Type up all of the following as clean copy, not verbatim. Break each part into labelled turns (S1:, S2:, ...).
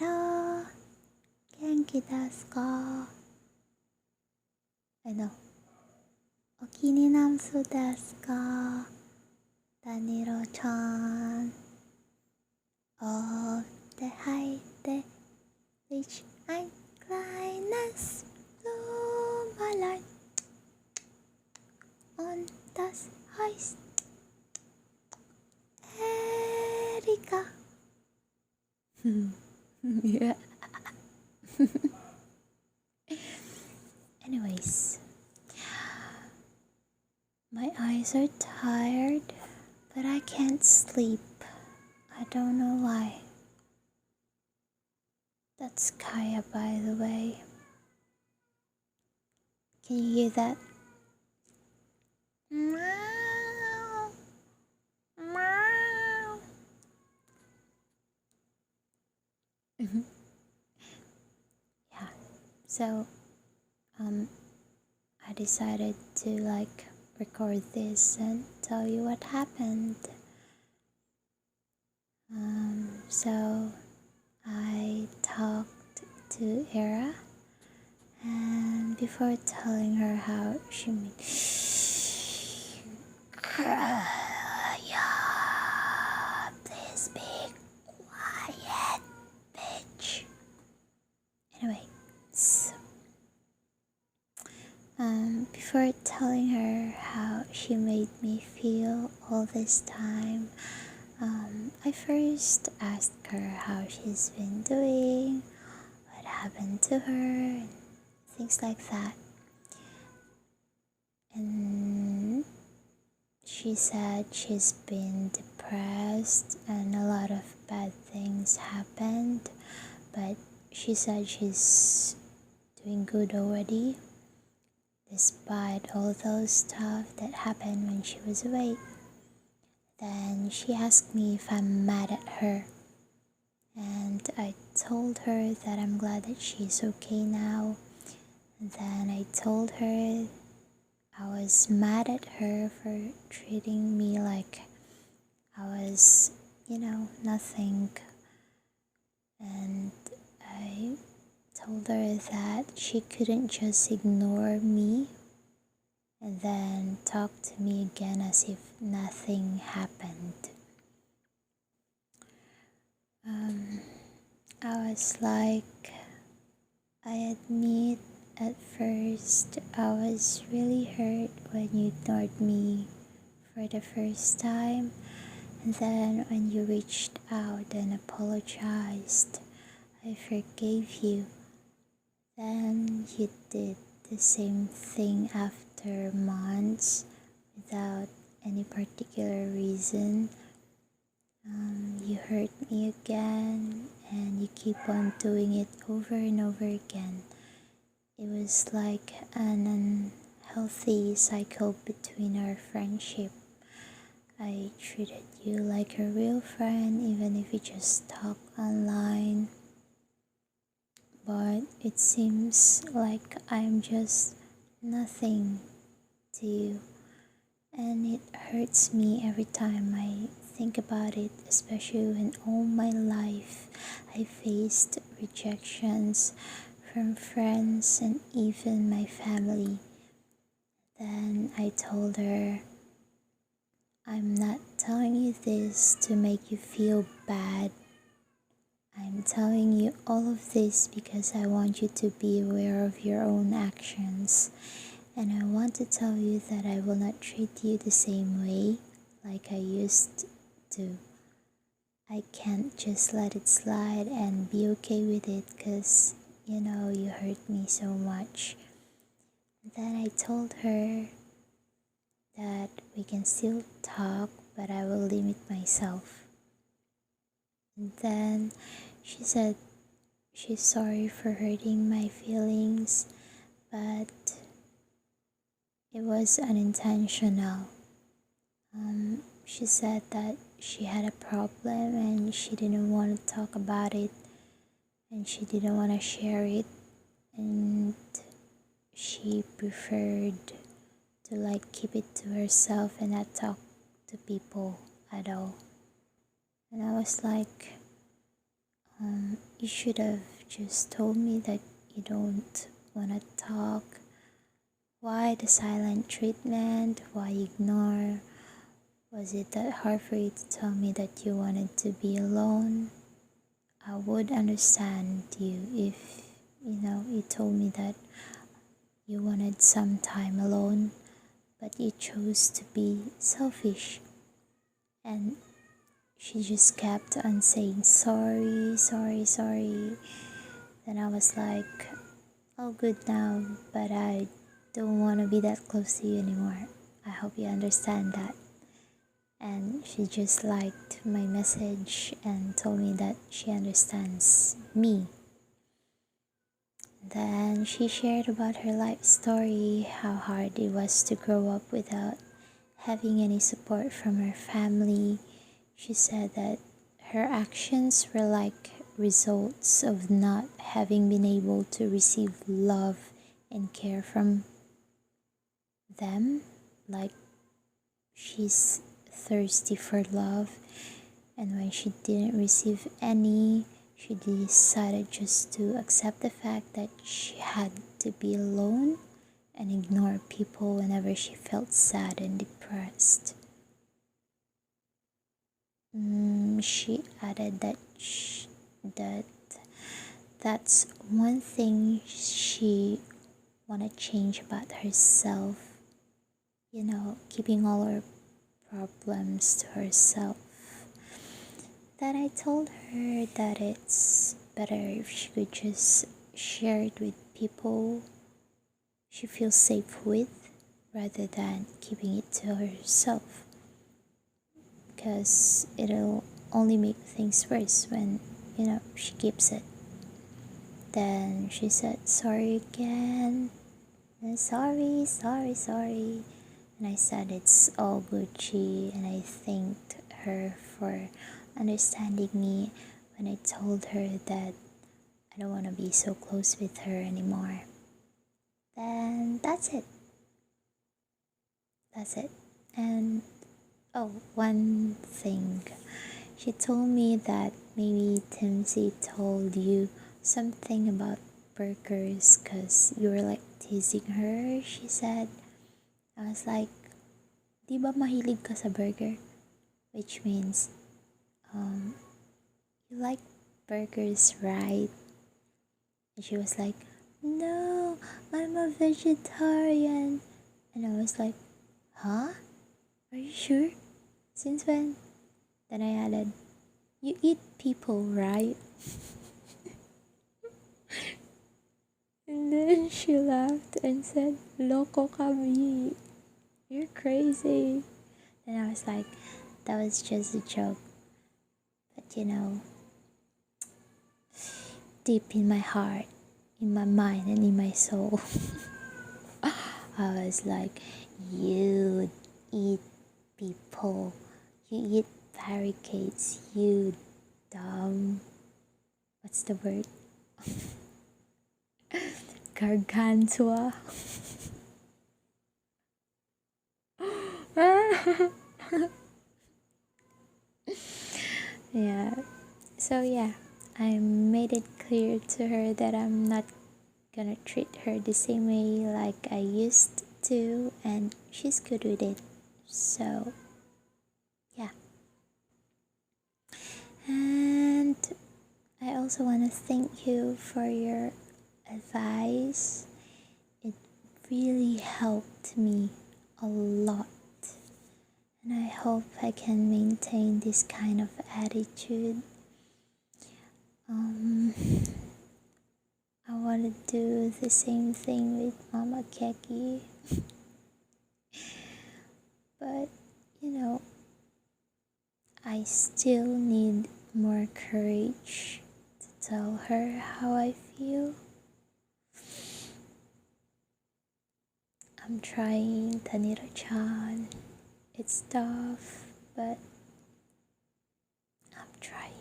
S1: Hello, 元気ですか? I know. お気になすですか? Danilo chan. Auf der Heide liegt ein kleines Blumenlein. Und das heißt Erika. Yeah. Anyways, my eyes are tired, but I can't sleep. I don't know why. That's Kaya, by the way. Can you hear that? Meow. Meow. Yeah. So, I decided to record this and tell you what happened. So I talked to Era, and before telling her how she made yeah, please be quiet, bitch. Anyway, so before telling her how she made me feel all this time, I first asked her how she's been doing, what happened to her, and things like that. And she said she's been depressed and a lot of bad things happened, but she said she's doing good already, despite all those stuff that happened when she was away. Then she asked me if I'm mad at her, and I told her that I'm glad that she's okay now. And then I told her I was mad at her for treating me like I was, nothing. And I told her that she couldn't just ignore me and then talk to me again as if nothing happened. I was like, I admit at first I was really hurt when you ignored me for the first time, and then when you reached out and apologized, I forgave you. Then you did the same thing after months without any particular reason. You hurt me again, and you keep on doing it over and over again. It was like an unhealthy cycle between our friendship. I treated you like a real friend, even if we just talk online. But it seems like I'm just nothing to you. And it hurts me every time I think about it, especially when all my life I faced rejections from friends and even my family. Then I told her, I'm not telling you this to make you feel bad. I'm telling you all of this because I want you to be aware of your own actions. And I want to tell you that I will not treat you the same way like I used to. I can't just let it slide and be okay with it because, you hurt me so much. Then I told her that we can still talk, but I will limit myself. And then she said she's sorry for hurting my feelings, but it was unintentional. She said that she had a problem and she didn't want to talk about it and she didn't want to share it, and she preferred to keep it to herself and not talk to people at all. And I was like, You should have just told me that you don't want to talk. Why the silent treatment? Why ignore? Was it that hard for you to tell me that you wanted to be alone? I would understand you if, you told me that you wanted some time alone, but you chose to be selfish. And she just kept on saying sorry, sorry, sorry. Then I was like, all good now, but I don't want to be that close to you anymore. I hope you understand that. And she just liked my message and told me that she understands me. Then she shared about her life story, how hard it was to grow up without having any support from her family. She said that her actions were like results of not having been able to receive love and care from them. Like, she's thirsty for love, and when she didn't receive any, she decided just to accept the fact that she had to be alone and ignore people whenever she felt sad and depressed. She added that that's one thing she want to change about herself. Keeping all her problems to herself. Then I told her that it's better if she could just share it with people she feels safe with rather than keeping it to herself, because it'll only make things worse when she keeps it. Then she said sorry again, and sorry, sorry, sorry. And I said it's all Gucci, and I thanked her for understanding me when I told her that I don't want to be so close with her anymore. Then that's it. That's it. And one thing. She told me that maybe Timsy told you something about burgers because you were like teasing her, she said. I was like, di ba mahilig ka sa burger? Which means, you like burgers, right? And she was like, no, I'm a vegetarian. And I was like, huh? Are you sure? Since when? Then I added, you eat people, right? And then she laughed and said, Loco kami. You're crazy. Then I was like, that was just a joke. But deep in my heart, in my mind, and in my soul, I was like, you eat people. You eat barricades, you dumb. What's the word? Gargantua. Yeah. So yeah, I made it clear to her that I'm not gonna treat her the same way like I used to, and she's good with it. So yeah. And I also want to thank you for your advice. It really helped me a lot. And I hope I can maintain this kind of attitude. I want to do the same thing with Mama Keki. But, I still need more courage to tell her how I feel. I'm trying, Taniro-chan. It's tough, but I'm trying.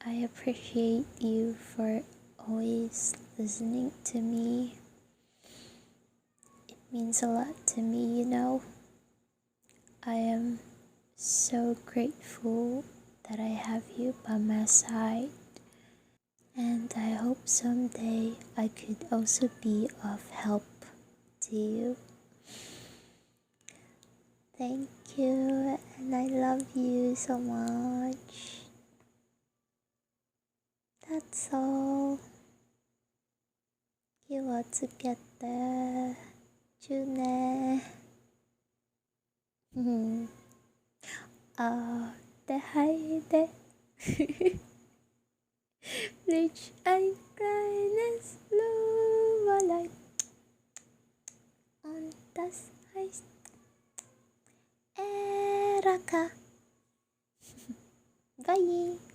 S1: I appreciate you for always listening to me. It means a lot to me, I am so grateful that I have you by my side, and I hope someday I could also be of help to you. Thank you, and I love you so much. That's all. You want to get there, June. Det här det. Bleach ein kleines Blumenlein. Und das heißt Erika. Bye.